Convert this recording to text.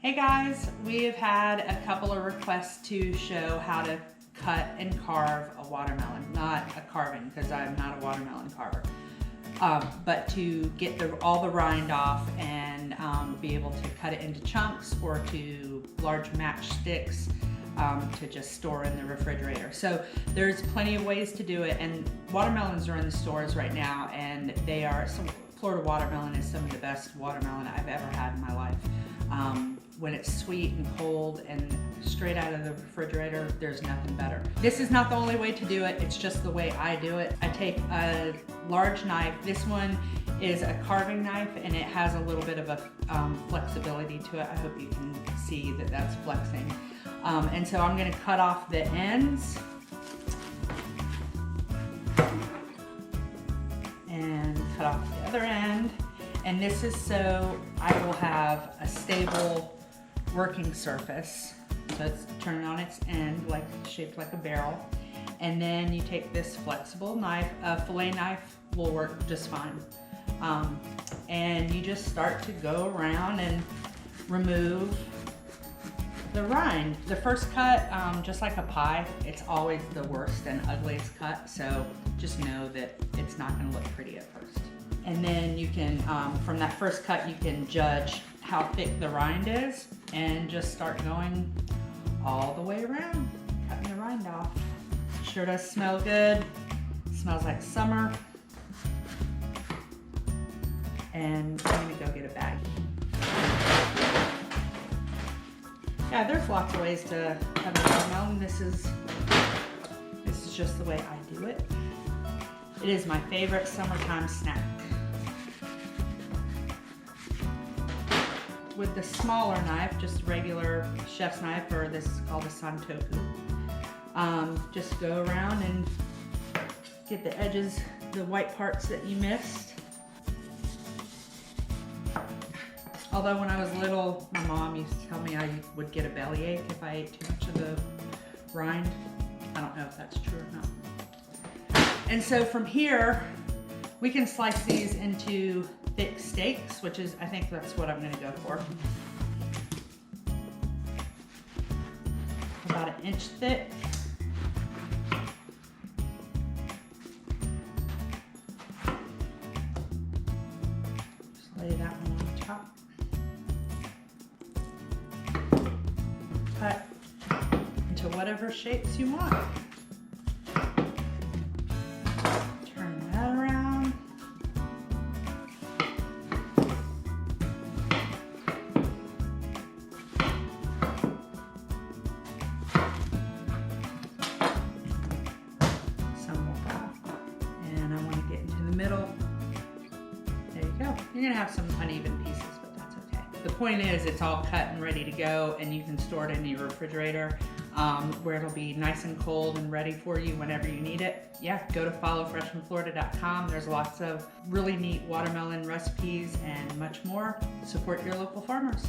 Hey guys, we have had a couple of requests to show how to cut and carve a watermelon. Not a carving, because I'm not a watermelon carver. But to get all the rind off and be able to cut it into chunks or to large matchsticks to just store in the refrigerator. So there's plenty of ways to do it, and watermelons are in the stores right now, and they are, Florida watermelon is some of the best watermelon I've ever had in my life. When it's sweet and cold and straight out of the refrigerator, there's nothing better. This is not the only way to do it, it's just the way I do it. I take a large knife. This one is a carving knife and it has a little bit of a flexibility to it. I hope you can see that that's flexing. And so I'm gonna cut off the ends and cut off the other end. And this is so I will have a stable working surface. So it's turned on its end, like shaped like a barrel. And then you take this flexible knife, a fillet knife will work just fine. And you just start to go around and remove the rind. The first cut, just like a pie, it's always the worst and ugliest cut. So just know that it's not gonna look pretty at first. And then you can, from that first cut, you can judge how thick the rind is and just start going all the way around, cutting the rind off. Sure does smell good. Smells like summer. And I'm gonna go get a bag. Yeah, there's lots of ways to cut a watermelon. This is just the way I do it. It is my favorite summertime snack. With the smaller knife, just regular chef's knife, or this is called a santoku, just go around and get the edges, the white parts that you missed. Although when I was little, my mom used to tell me I would get a bellyache if I ate too much of the rind. I don't know if that's true or not. And so from here, we can slice these into thick steaks, which is, I think that's what I'm gonna go for. About an inch thick. Just lay that one on top. Cut into whatever shapes you want. Middle. There you go. You're gonna have some uneven pieces, but that's okay. The point is it's all cut and ready to go, and you can store it in your refrigerator where it'll be nice and cold and ready for you whenever you need it. Yeah, go to followfreshfromflorida.com. There's lots of really neat watermelon recipes and much more. Support your local farmers.